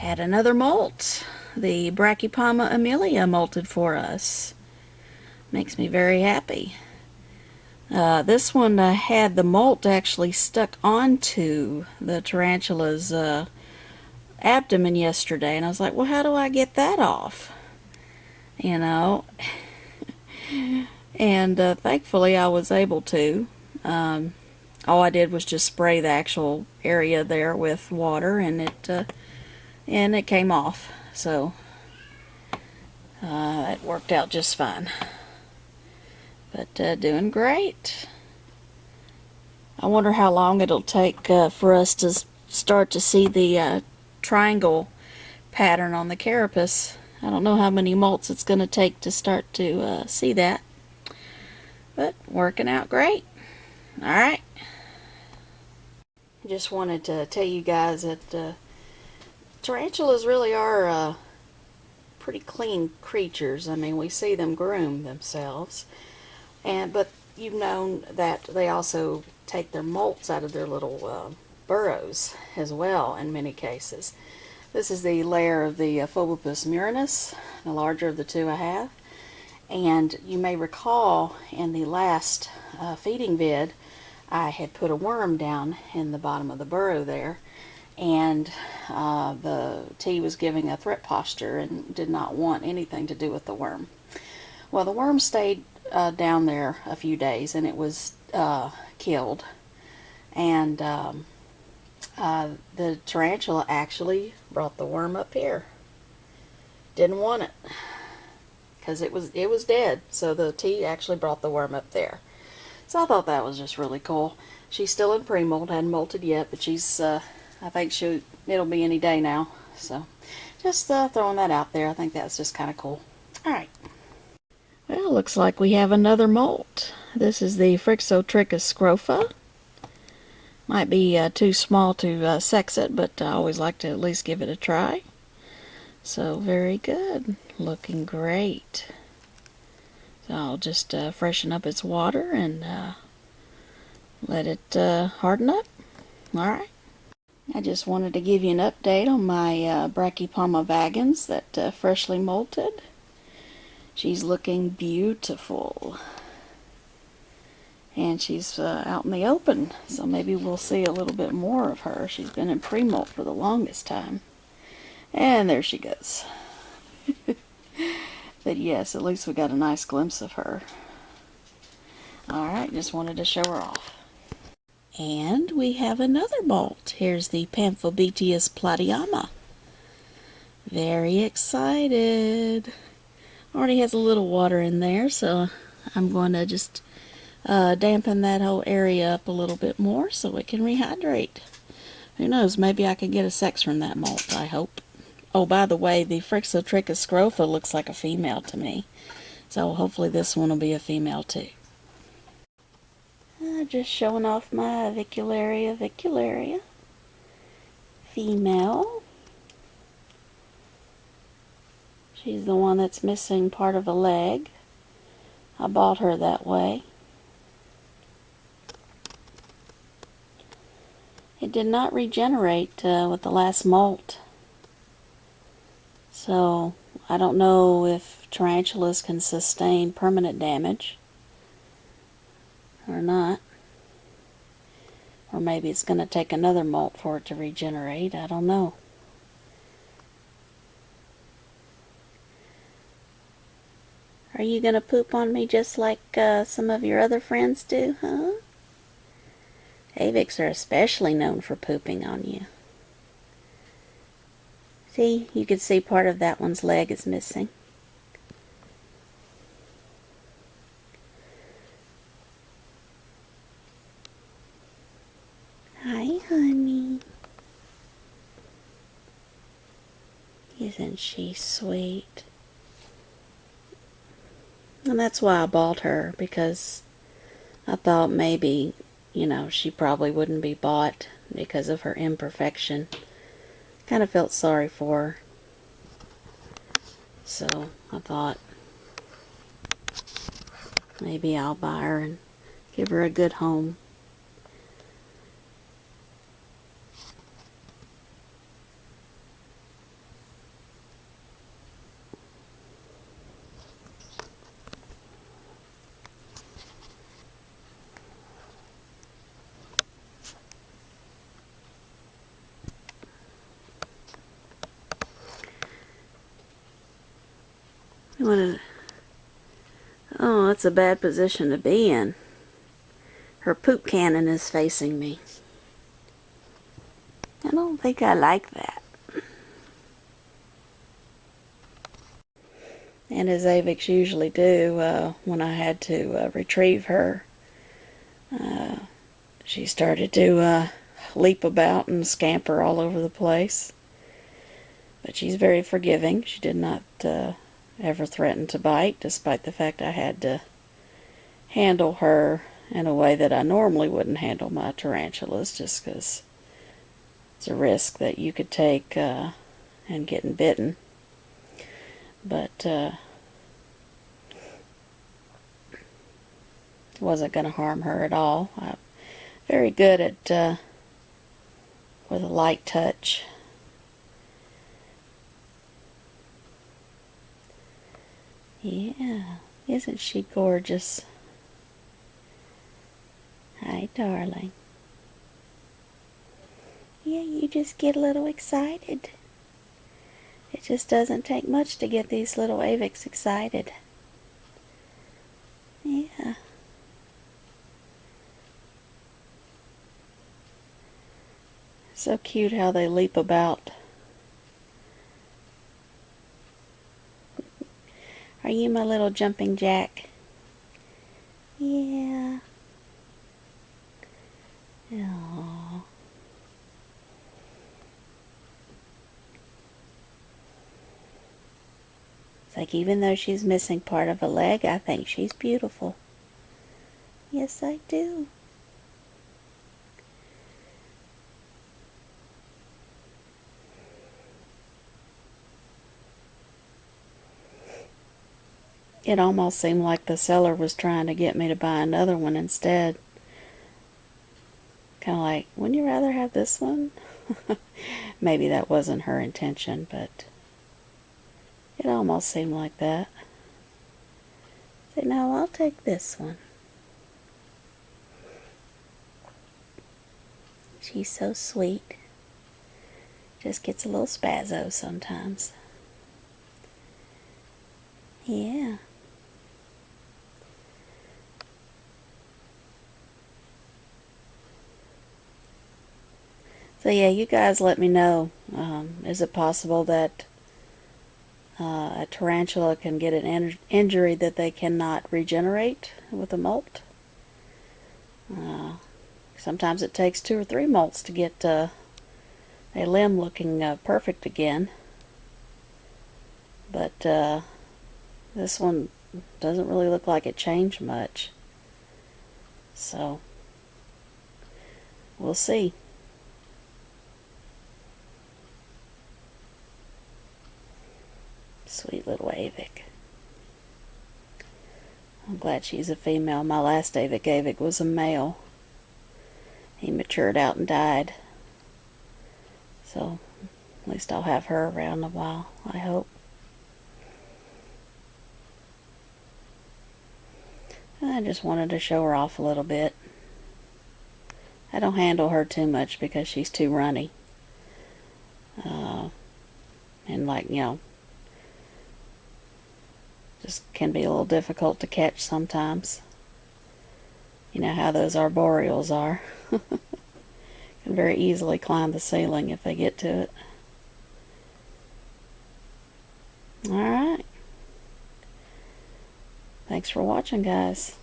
Had another molt. The Brachypoma amelia molted for us. Makes me very happy. This one had the molt actually stuck onto the tarantula's abdomen yesterday, and I was like, well, how do I get that off? You know, and thankfully I was able to. All I did was just spray the actual area there with water, and it came off. So it worked out just fine. But doing great. I wonder how long it'll take for us to start to see the triangle pattern on the carapace. I don't know how many molts it's going to take to start to see that. But working out great. Alright. Just wanted to tell you guys that tarantulas really are pretty clean creatures. I mean, we see them groom themselves. But you've known that they also take their molts out of their little burrows as well in many cases. This is the lair of the Phobopus murinus, the larger of the two I have. And you may recall in the last feeding vid, I had put a worm down in the bottom of the burrow there, and the T was giving a threat posture and did not want anything to do with the worm. Well, the worm stayed down there a few days, and it was killed. And the tarantula actually brought the worm up here. Didn't want it because it was dead. So the T actually brought the worm up there. So I thought that was just really cool. She's still in pre-molt, hadn't molted yet, but she's I think it'll be any day now. So just throwing that out there. I think that's just kind of cool. All right. Well, looks like we have another molt. This is the Phrixotrichus scrofa. Might be too small to sex it, but I always like to at least give it a try. So very good. Looking great. So I'll just freshen up its water and let it harden up. Alright. I just wanted to give you an update on my Brachypoma vagans that freshly molted. She's looking beautiful. And she's out in the open, so maybe we'll see a little bit more of her. She's been in pre-molt for the longest time. And there she goes. But yes, at least we got a nice glimpse of her. Alright, just wanted to show her off. And we have another molt. Here's the Pamphobetius platyama. Very excited. Already has a little water in there, so I'm going to just dampen that whole area up a little bit more so it can rehydrate. Who knows, maybe I could get a sex from that molt, I hope. Oh, by the way, the Phrixotrichus scrofa looks like a female to me. So hopefully this one will be a female too. Just showing off my vicularia. Female. She's the one that's missing part of a leg. I bought her that way. It did not regenerate with the last molt. So I don't know if tarantulas can sustain permanent damage or not. Or maybe it's going to take another molt for it to regenerate. I don't know. Are you going to poop on me just like some of your other friends do, huh? Avics are especially known for pooping on you. See, you can see part of that one's leg is missing. Hi, honey. Isn't she sweet? And that's why I bought her, because I thought maybe, she probably wouldn't be bought because of her imperfection. Kind of felt sorry for her. So I thought maybe I'll buy her and give her a good home. What is it? Oh, that's a bad position to be in. Her poop cannon is facing me. I don't think I like that. And as avics usually do, when I had to retrieve her, she started to leap about and scamper all over the place. But she's very forgiving. She did not ever threaten to bite, despite the fact I had to handle her in a way that I normally wouldn't handle my tarantulas, just because it's a risk that you could take in getting bitten. But wasn't going to harm her at all. I'm very good at with a light touch. Yeah, isn't she gorgeous? Hi, darling. Yeah, you just get a little excited. It just doesn't take much to get these little avics excited. Yeah. So cute how they leap about. Are you my little jumping jack? Yeah. Aww. It's like even though she's missing part of a leg, I think she's beautiful. Yes, I do. It almost seemed like the seller was trying to get me to buy another one instead. Kind of like, wouldn't you rather have this one? Maybe that wasn't her intention, but it almost seemed like that. Say, no, I'll take this one. She's so sweet. Just gets a little spazzo sometimes. Yeah. So yeah, you guys let me know. Is it possible that a tarantula can get an injury that they cannot regenerate with a molt? Sometimes it takes 2 or 3 molts to get a limb looking perfect again. But this one doesn't really look like it changed much. So, we'll see. Sweet little avic. I'm glad she's a female. My last avic was a male. He matured out and died. So, at least I'll have her around a while, I hope. I just wanted to show her off a little bit. I don't handle her too much because she's too runny. And like, you know, just can be a little difficult to catch sometimes. You know how those arboreals are. Can very easily climb the ceiling if they get to it. Alright. Thanks for watching, guys.